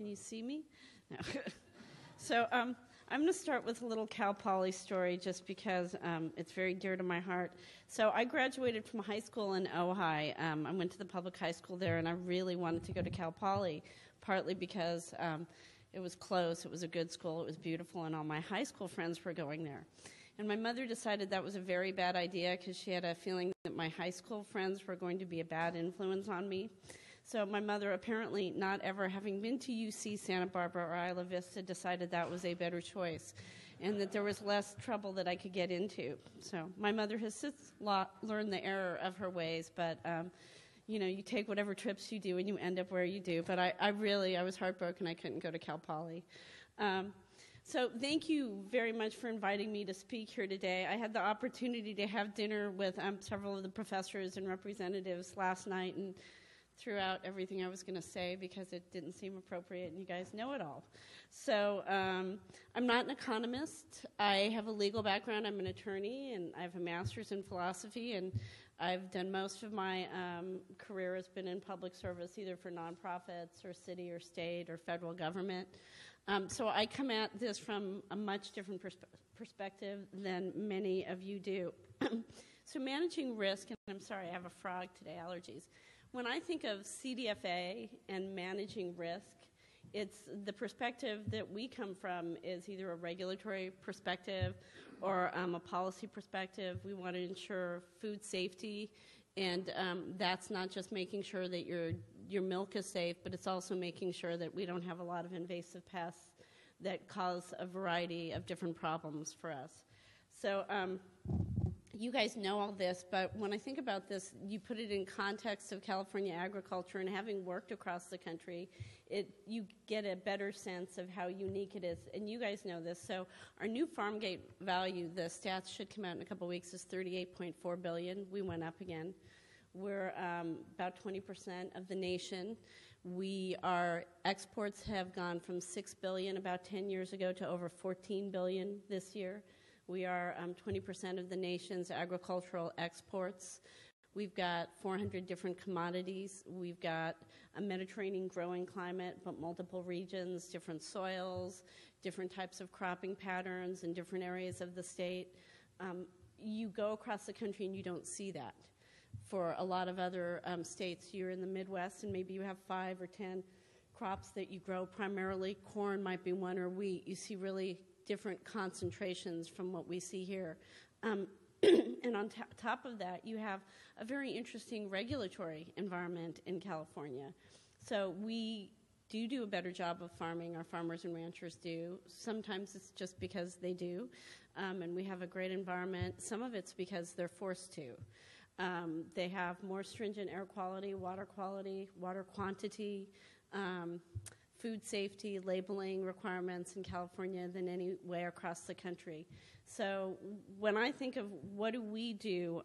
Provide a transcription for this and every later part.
Can you see me? No. So I'm going to start with a little Cal Poly story just because it's very dear to my heart. So I graduated from high school in Ojai. I went to the public high school there, and I really wanted to go to Cal Poly, partly because it was close, it was a good school, it was beautiful, and all my high school friends were going there. And my mother decided that was a very bad idea because she had a feeling that my high school friends were going to be a bad influence on me. So my mother, apparently not ever having been to UC Santa Barbara or Isla Vista, decided that was a better choice and that there was less trouble that I could get into. So my mother has since learned the error of her ways, but you know, you take whatever trips you do and you end up where you do. But I was heartbroken I couldn't go to Cal Poly. So thank you very much for inviting me to speak here today. I had the opportunity to have dinner with several of the professors and representatives last night and threw out everything I was going to say because it didn't seem appropriate, and you guys know it all. So I'm not an economist. I have a legal background. I'm an attorney, and I have a master's in philosophy, and I've done most of my career has been in public service, either for nonprofits or city or state or federal government. So I come at this from a much different perspective than many of you do. So managing risk, and I'm sorry, I have a frog today, allergies. When I think of CDFA and managing risk, it's the perspective that we come from is either a regulatory perspective or a policy perspective. We want to ensure food safety, and that's not just making sure that your milk is safe, but it's also making sure that we don't have a lot of invasive pests that cause a variety of different problems for us. So you guys know all this, but when I think about this, you put it in context of California agriculture, and having worked across the country, you get a better sense of how unique it is. And you guys know this. So our new farm gate value, the stats should come out in a couple weeks, is $38.4 billion. We went up again. We're about 20% of the nation. Our exports have gone from $6 billion about 10 years ago to over $14 billion this year. We are 20% of the nation's agricultural exports. We've got 400 different commodities. We've got a Mediterranean growing climate, but multiple regions, different soils, different types of cropping patterns in different areas of the state. You go across the country and you don't see that. For a lot of other states, you're in the Midwest and maybe you have 5 or 10 crops that you grow, primarily corn might be one, or wheat. You see really different concentrations from what we see here. And on top of that, you have a very interesting regulatory environment in California. So we do a better job of farming, our farmers and ranchers do. Sometimes it's just because they do, and we have a great environment. Some of it's because they're forced to. They have more stringent air quality, water quantity, food safety, labeling requirements in California than anywhere across the country. So when I think of what do we do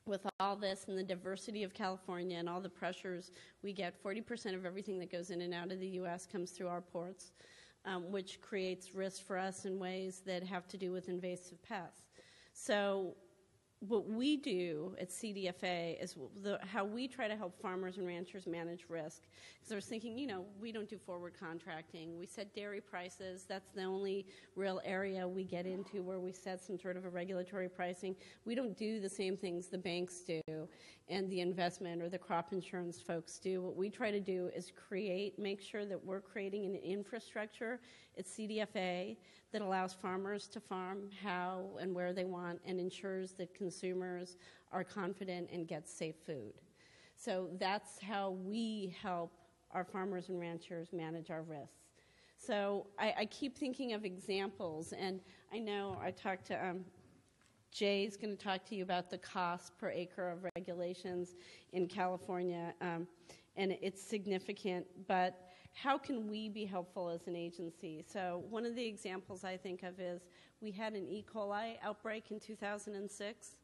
with all this and the diversity of California and all the pressures we get, 40% of everything that goes in and out of the U.S. comes through our ports, which creates risk for us in ways that have to do with invasive pests. So what we do at CDFA is how we try to help farmers and ranchers manage risk. Because I was thinking, we don't do forward contracting. We set dairy prices. That's the only real area we get into where we set some sort of a regulatory pricing. We don't do the same things the banks do and the investment or the crop insurance folks do. What we try to do is make sure that we're creating an infrastructure at CDFA that allows farmers to farm how and where they want and ensures that consumers are confident and get safe food. So that's how we help our farmers and ranchers manage our risks. So I keep thinking of examples, and I know I talked to Jay's going to talk to you about the cost per acre of regulations in California, and it's significant, but how can we be helpful as an agency? So one of the examples I think of is we had an E. coli outbreak in 2006,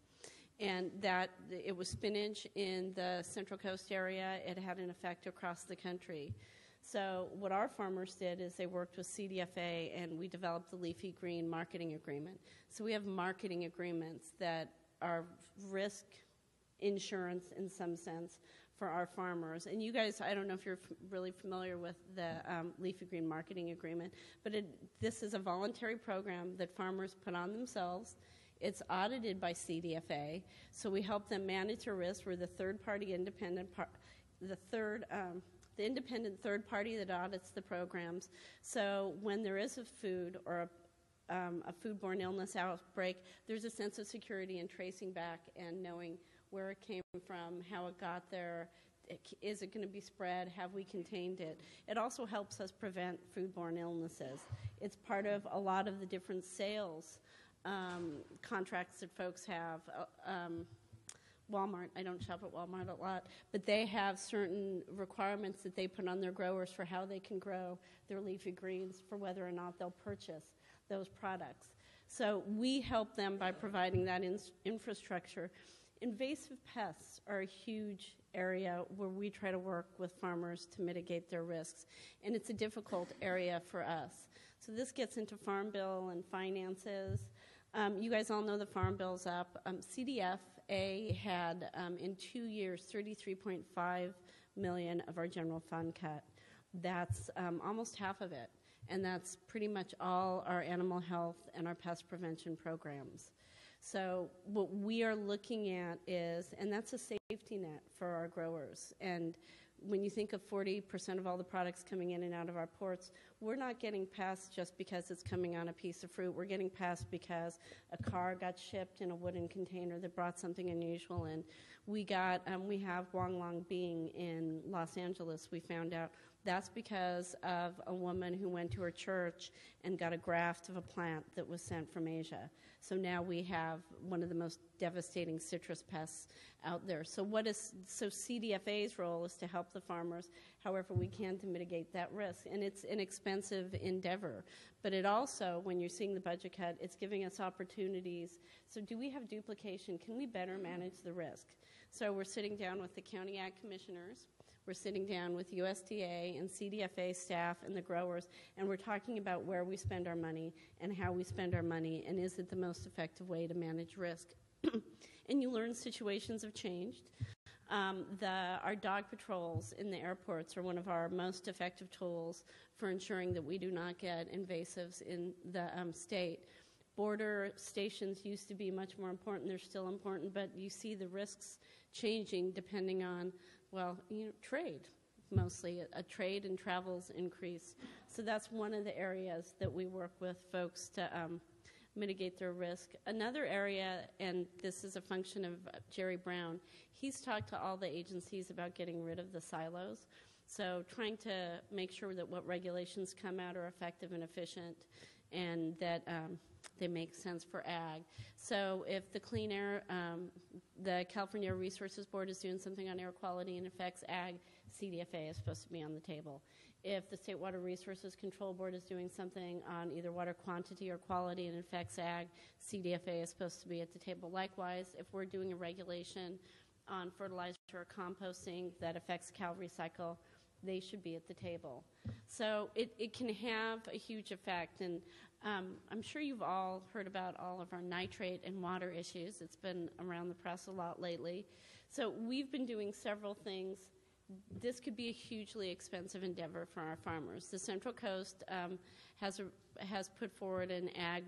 and that it was spinach in the Central Coast area. It had an effect across the country. So what our farmers did is they worked with CDFA, and we developed the Leafy Green Marketing Agreement. So we have marketing agreements that are risk insurance in some sense for our farmers. And you guys, I don't know if you're really familiar with the Leafy Green Marketing Agreement, but this is a voluntary program that farmers put on themselves. It's audited by CDFA, so we help them manage their risk. We're the third-party independent the independent third party that audits the programs. So when there is a food or a foodborne illness outbreak, there's a sense of security in tracing back and knowing where it came from, how it got there, is it going to be spread, have we contained it. It also helps us prevent foodborne illnesses. It's part of a lot of the different sales contracts that folks have. Walmart, I don't shop at Walmart a lot, but they have certain requirements that they put on their growers for how they can grow their leafy greens, for whether or not they'll purchase those products. So we help them by providing that infrastructure. Invasive pests are a huge area where we try to work with farmers to mitigate their risks, and it's a difficult area for us. So this gets into Farm Bill and finances. You guys all know the Farm Bill's up. CDFA had, in 2 years, $33.5 million of our general fund cut. That's almost half of it, and that's pretty much all our animal health and our pest prevention programs. So what we are looking at is, and that's a safety net for our growers. And when you think of 40% of all the products coming in and out of our ports, we're not getting pests just because it's coming on a piece of fruit. We're getting pests because a car got shipped in a wooden container that brought something unusual in. We have Wong Long Bing in Los Angeles. We found out that's because of a woman who went to her church and got a graft of a plant that was sent from Asia. So now we have one of the most devastating citrus pests out there. So CDFA's role is to help the farmers however we can to mitigate that risk. And it's an expensive endeavor. But it also, when you're seeing the budget cut, it's giving us opportunities. So do we have duplication? Can we better manage the risk? So we're sitting down with the county ag commissioners. We're sitting down with USDA and CDFA staff and the growers, and we're talking about where we spend our money and how we spend our money, and is it the most effective way to manage risk. And you learn situations have changed. Our dog patrols in the airports are one of our most effective tools for ensuring that we do not get invasives in the state. Border stations used to be much more important. They're still important, but you see the risks changing depending on, trade, mostly. A trade and travels increase. So that's one of the areas that we work with folks to mitigate their risk. Another area, and this is a function of Jerry Brown, he's talked to all the agencies about getting rid of the silos. So trying to make sure that what regulations come out are effective and efficient, and that they make sense for ag. So if the Clean Air, the California Air Resources Board is doing something on air quality and affects ag, CDFA is supposed to be on the table. If the State Water Resources Control Board is doing something on either water quantity or quality and affects ag, CDFA is supposed to be at the table. Likewise, if we're doing a regulation on fertilizer or composting that affects Cal Recycle, they should be at the table. So it can have a huge effect, and I'm sure you've all heard about all of our nitrate and water issues. It's been around the press a lot lately. So we've been doing several things. This could be a hugely expensive endeavor for our farmers. The Central Coast has put forward an ag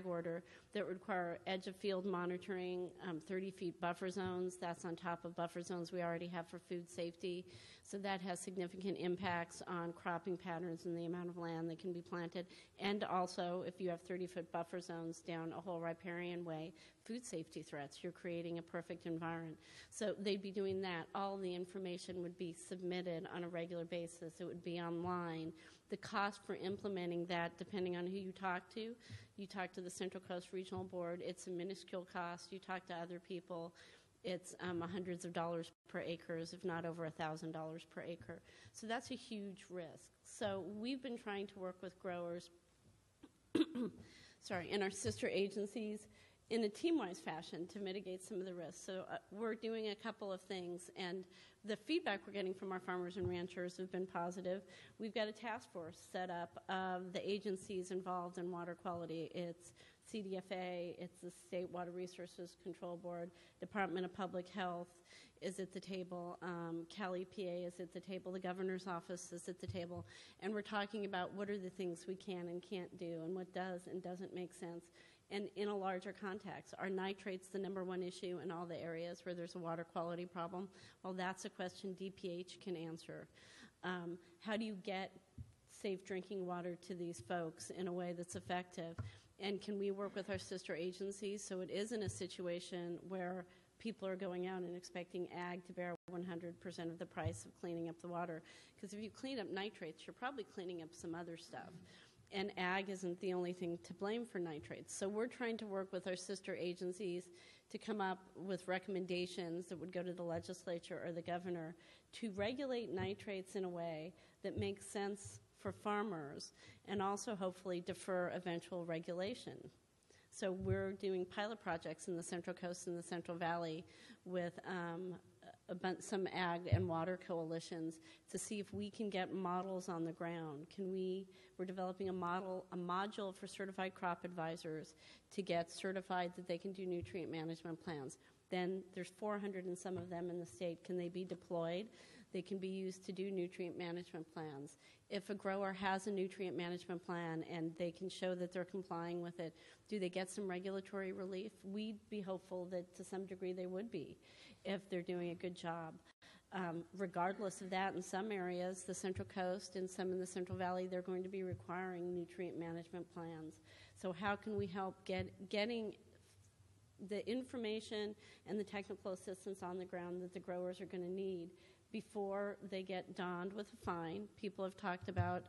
order that would require edge of field monitoring, 30 feet buffer zones. That's on top of buffer zones we already have for food safety. So that has significant impacts on cropping patterns and the amount of land that can be planted. And also, if you have 30-foot buffer zones down a whole riparian way, food safety threats, you're creating a perfect environment. So they'd be doing that. All the information would be submitted on a regular basis. It would be online. The cost for implementing that, depending on who you talk to the Central Coast Regional Board, it's a minuscule cost. You talk to other people, it's hundreds of dollars per acre, if not over $1,000 per acre. So that's a huge risk. So we've been trying to work with growers, and our sister agencies in a team-wise fashion to mitigate some of the risks. So we're doing a couple of things, and the feedback we're getting from our farmers and ranchers have been positive. We've got a task force set up of the agencies involved in water quality. It's CDFA, it's the State Water Resources Control Board, Department of Public Health is at the table, Cal EPA is at the table, the governor's office is at the table, and we're talking about what are the things we can and can't do and what does and doesn't make sense. And in a larger context, are nitrates the #1 issue in all the areas where there's a water quality problem? Well, that's a question DPH can answer. How do you get safe drinking water to these folks in a way that's effective? And can we work with our sister agencies so it isn't a situation where people are going out and expecting ag to bear 100% of the price of cleaning up the water? Because if you clean up nitrates, you're probably cleaning up some other stuff. And ag isn't the only thing to blame for nitrates. So we're trying to work with our sister agencies to come up with recommendations that would go to the legislature or the governor to regulate nitrates in a way that makes sense for farmers and also hopefully defer eventual regulation. So we're doing pilot projects in the Central Coast and the Central Valley with some ag and water coalitions to see if we can get models on the ground. We're developing a module for certified crop advisors to get certified that they can do nutrient management plans. Then there's 400 and some of them in the state. Can they be deployed? They can be used to do nutrient management plans. If a grower has a nutrient management plan and they can show that they're complying with it, do they get some regulatory relief? We'd be hopeful that to some degree they would be if they're doing a good job. Regardless of that, in some areas, the Central Coast and some in the Central Valley, they're going to be requiring nutrient management plans. So how can we help getting the information and the technical assistance on the ground that the growers are going to need before they get donned with a fine? People have talked about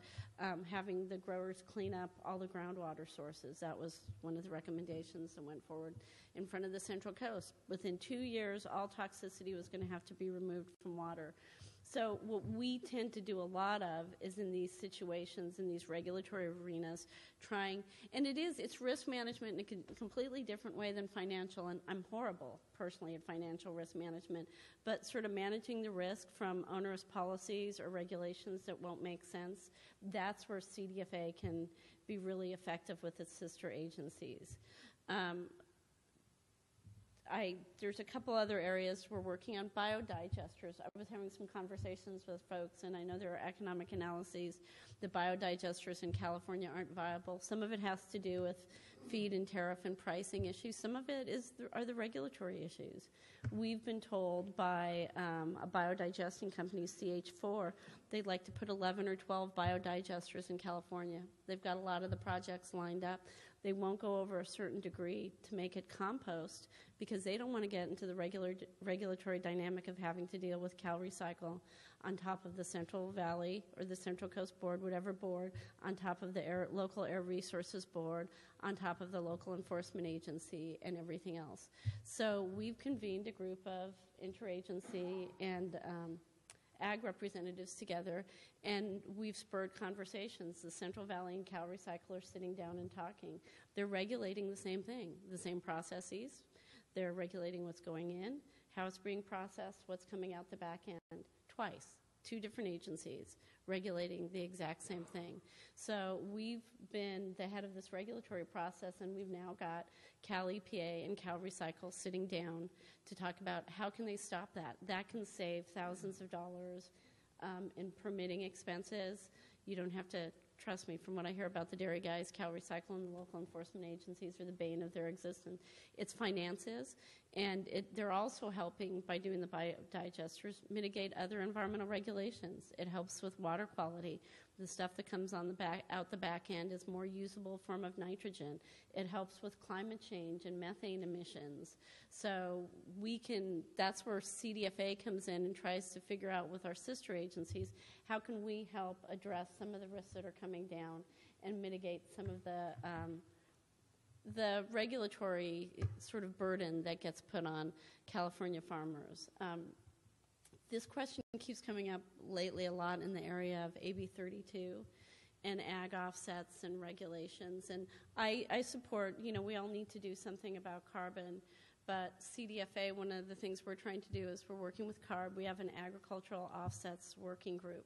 having the growers clean up all the groundwater sources. That was one of the recommendations that went forward in front of the Central Coast. Within 2 years, all toxicity was going to have to be removed from water. So what we tend to do a lot of is in these situations, in these regulatory arenas, it's risk management in a completely different way than financial, and I'm horrible personally at financial risk management, but sort of managing the risk from onerous policies or regulations that won't make sense, that's where CDFA can be really effective with its sister agencies. There's a couple other areas we're working on. Biodigesters. I was having some conversations with folks, and I know there are economic analyses that biodigesters in California aren't viable. Some of it has to do with feed and tariff and pricing issues. Some of it are the regulatory issues. We've been told by a biodigesting company, CH4, they'd like to put 11 or 12 biodigesters in California. They've got a lot of the projects lined up. They won't go over a certain degree to make it compost because they don't want to get into the regulatory dynamic of having to deal with CalRecycle on top of the Central Valley or the Central Coast Board, whatever board, on top of the local air resources board, on top of the local enforcement agency and everything else. So we've convened a group of interagency and ag representatives together, and we've spurred conversations. The Central Valley and CalRecycle are sitting down and talking. They're regulating the same thing, the same processes. They're regulating what's going in, how it's being processed, what's coming out the back end. Twice, 2 different agencies regulating the exact same thing. So we've been the head of this regulatory process, and we've now got Cal EPA and CalRecycle sitting down to talk about how can they stop that. That can save thousands of dollars in permitting expenses. You don't have to, trust me, from what I hear about the dairy guys, CalRecycle and the local enforcement agencies are the bane of their existence. It's finances, and they're also helping, by doing the biodigesters, mitigate other environmental regulations. It helps with water quality. The stuff that comes on out the back end is more usable form of nitrogen. It helps with climate change and methane emissions. So that's where CDFA comes in and tries to figure out with our sister agencies, how can we help address some of the risks that are coming down and mitigate some of the regulatory sort of burden that gets put on California farmers. This question keeps coming up lately a lot in the area of AB 32 and ag offsets and regulations. And I support, we all need to do something about carbon, but CDFA, one of the things we're trying to do is we're working with CARB. We have an agricultural offsets working group.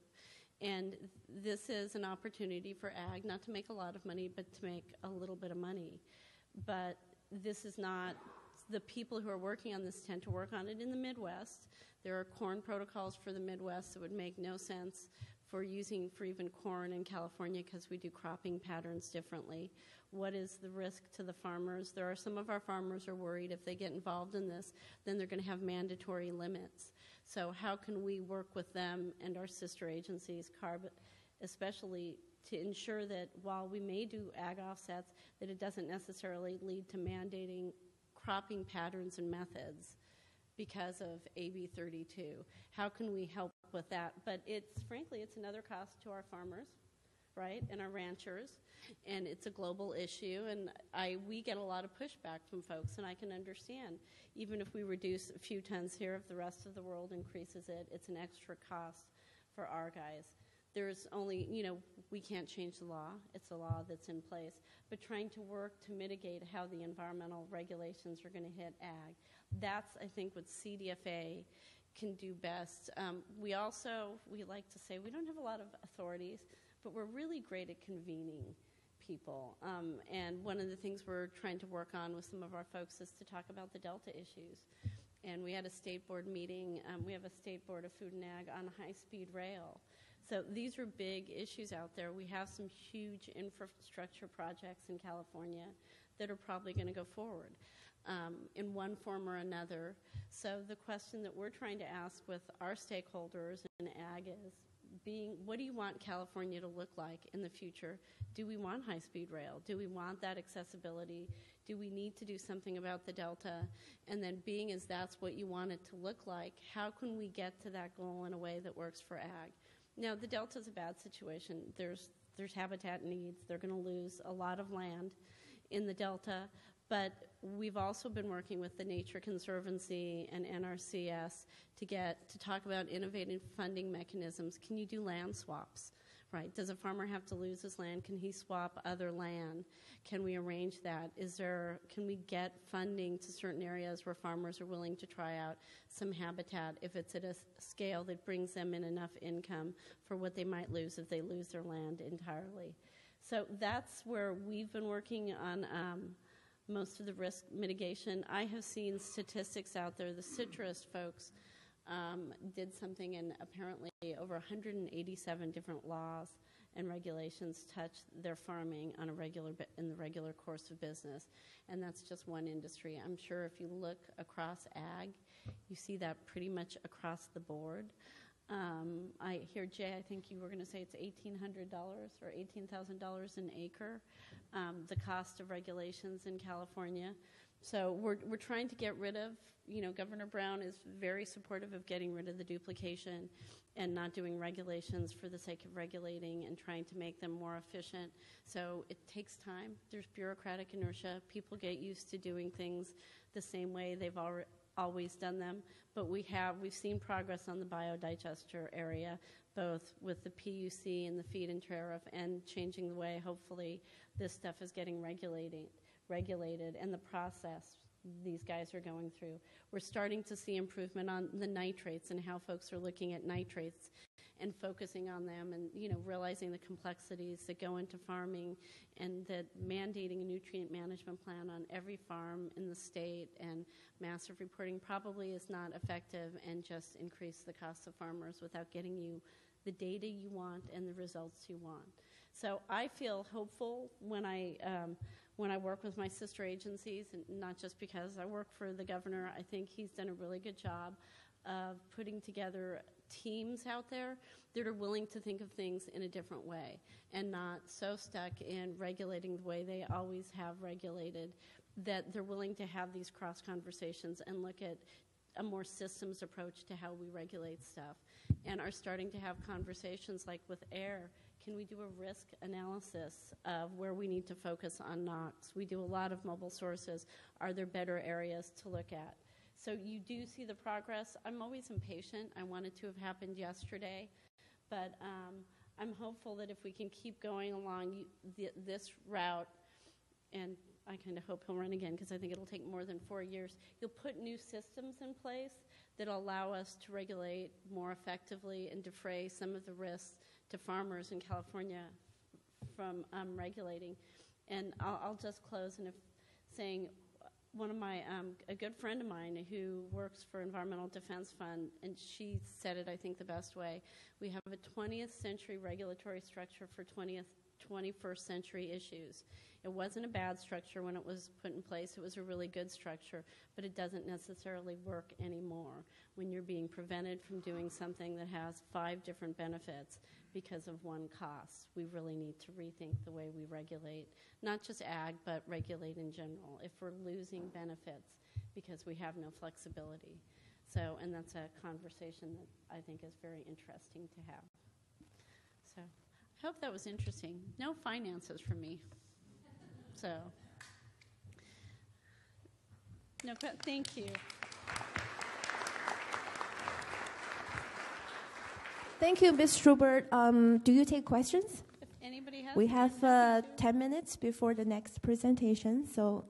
And this is an opportunity for ag, not to make a lot of money, but to make a little bit of money. but this is not, the people who are working on this tend to work on it in the Midwest. There are corn protocols for the Midwest that would make no sense for using for even corn in California because we do cropping patterns differently. What is the risk to the farmers? There are some of our farmers are worried if they get involved in this, then they're going to have mandatory limits. So how can we work with them and our sister agencies, especially to ensure that while we may do ag offsets, that it doesn't necessarily lead to mandating cropping patterns and methods because of AB 32. How can we help with that? But frankly, it's another cost to our farmers, right, and our ranchers, and it's a global issue, and we get a lot of pushback from folks, and I can understand. Even if we reduce a few tons here, if the rest of the world increases it, it's an extra cost for our guys. There's only, we can't change the law. It's a law that's in place. But trying to work to mitigate how the environmental regulations are going to hit ag. That's, I think, what CDFA can do best. We like to say we don't have a lot of authorities, but we're really great at convening people. And one of the things we're trying to work on with some of our folks is to talk about the Delta issues. And we had a state board meeting. We have a state board of food and ag on high-speed rail. So these are big issues out there. We have some huge infrastructure projects in California that are probably going to go forward in one form or another. So the question that we're trying to ask with our stakeholders in ag is, what do you want California to look like in the future? Do we want high-speed rail? Do we want that accessibility? Do we need to do something about the Delta? And then being as that's what you want it to look like, how can we get to that goal in a way that works for ag? Now, the Delta's a bad situation. There's habitat needs. They're going to lose a lot of land in the Delta, but we've also been working with the Nature Conservancy and NRCS to talk about innovative funding mechanisms. Can you do land swaps, right? Does a farmer have to lose his land? Can he swap other land? Can we arrange that? Can we get funding to certain areas where farmers are willing to try out some habitat if it's at a scale that brings them in enough income for what they might lose if they lose their land entirely? So that's where we've been working on most of the risk mitigation. I have seen statistics out there. The citrus folks did something, and apparently over 187 different laws and regulations touch their farming on in the regular course of business, and that's just one industry. I'm sure if you look across ag, you see that pretty much across the board. I hear, Jay, I think you were going to say it's $1,800 or $18,000 an acre, the cost of regulations in California. So we're trying to get rid of, Governor Brown is very supportive of getting rid of the duplication and not doing regulations for the sake of regulating and trying to make them more efficient. So it takes time. There's bureaucratic inertia. People get used to doing things the same way they've always done them. But we've seen progress on the biodigester area, both with the PUC and the feed-in tariff, and changing the way, hopefully, this stuff is getting regulated and the process these guys are going through. We're starting to see improvement on the nitrates and how folks are looking at nitrates and focusing on them and, realizing the complexities that go into farming, and that mandating a nutrient management plan on every farm in the state and massive reporting probably is not effective and just increase the cost of farmers without getting you the data you want and the results you want. So I feel hopeful when I work with my sister agencies, and not just because I work for the governor. I think he's done a really good job of putting together teams out there that are willing to think of things in a different way and not so stuck in regulating the way they always have regulated, that they're willing to have these cross conversations and look at a more systems approach to how we regulate stuff, and are starting to have conversations like with air. Can we do a risk analysis of where we need to focus on NOx? We do a lot of mobile sources. Are there better areas to look at? So you do see the progress. I'm always impatient. I want it to have happened yesterday. But I'm hopeful that if we can keep going along this route, and I kind of hope he'll run again because I think it'll take more than 4 years, you'll put new systems in place that allow us to regulate more effectively and defray some of the risks to farmers in California from regulating. And I'll just close, and if saying, a good friend of mine who works for Environmental Defense Fund, and she said it, I think, the best way. We have a 20th century regulatory structure for 21st century issues. It wasn't a bad structure when it was put in place. It was a really good structure, but it doesn't necessarily work anymore when you're being prevented from doing something that has 5 different benefits because of one cost. We really need to rethink the way we regulate, not just ag, but regulate in general, if we're losing benefits because we have no flexibility. So, and that's a conversation that I think is very interesting to have. So, I hope that was interesting. No finances from me. So, no, thank you. Thank you, Ms. Schubert. Do you take questions? If anybody has, we have 10 minutes before the next presentation, so.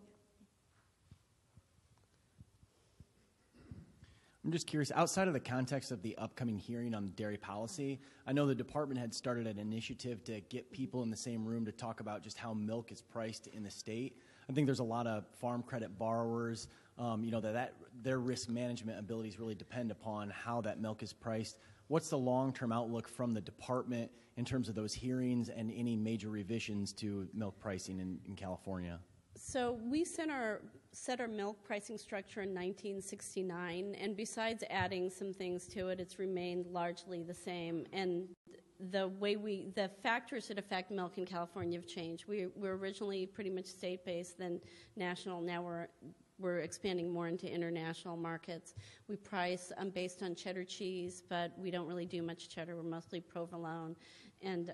I'm just curious, outside of the context of the upcoming hearing on dairy policy, I know the department had started an initiative to get people in the same room to talk about just how milk is priced in the state. I think there's a lot of farm credit borrowers, that their risk management abilities really depend upon how that milk is priced. What's the long-term outlook from the department in terms of those hearings and any major revisions to milk pricing in California? So we set our milk pricing structure in 1969, and besides adding some things to it, it's remained largely the same. And the factors that affect milk in California have changed. We were originally pretty much state-based, then national. Now we're expanding more into international markets. We price based on cheddar cheese, but we don't really do much cheddar. We're mostly provolone and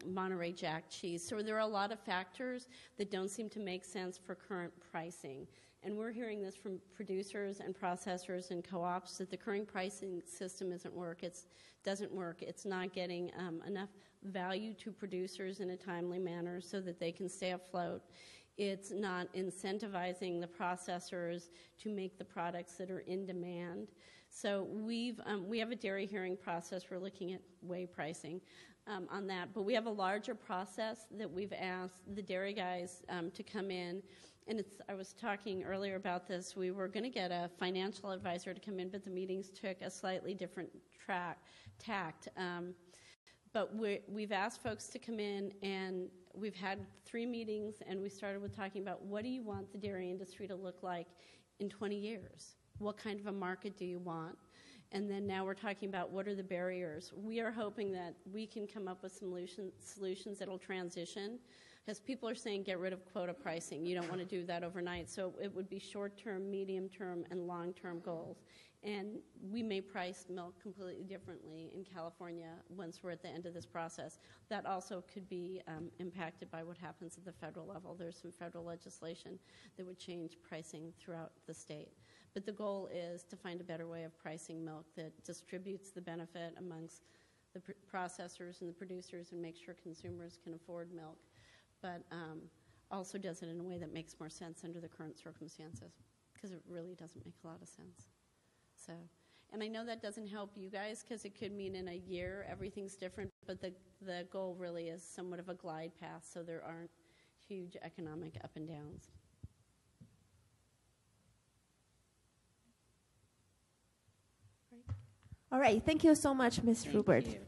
Monterey Jack cheese. So there are a lot of factors that don't seem to make sense for current pricing. And we're hearing this from producers and processors and co-ops that the current pricing system doesn't work. It's not getting enough value to producers in a timely manner so that they can stay afloat. It's not incentivizing the processors to make the products that are in demand. So we have a dairy hearing process. We're looking at whey pricing on that. But we have a larger process that we've asked the dairy guys to come in. And I was talking earlier about this. We were going to get a financial advisor to come in, but the meetings took a slightly different tact. But we've asked folks to come in, and we've had 3 meetings, and we started with talking about what do you want the dairy industry to look like in 20 years? What kind of a market do you want? And then now we're talking about what are the barriers. We are hoping that we can come up with some solutions that will transition. As people are saying, get rid of quota pricing. You don't want to do that overnight. So it would be short-term, medium-term, and long-term goals. And we may price milk completely differently in California once we're at the end of this process. That also could be impacted by what happens at the federal level. There's some federal legislation that would change pricing throughout the state. But the goal is to find a better way of pricing milk that distributes the benefit amongst the processors and the producers and make sure consumers can afford milk, but also does it in a way that makes more sense under the current circumstances, because it really doesn't make a lot of sense. So, and I know that doesn't help you guys because it could mean in a year everything's different, but the goal really is somewhat of a glide path so there aren't huge economic up and downs. All right, thank you so much, Ms. Schubert. Thank you.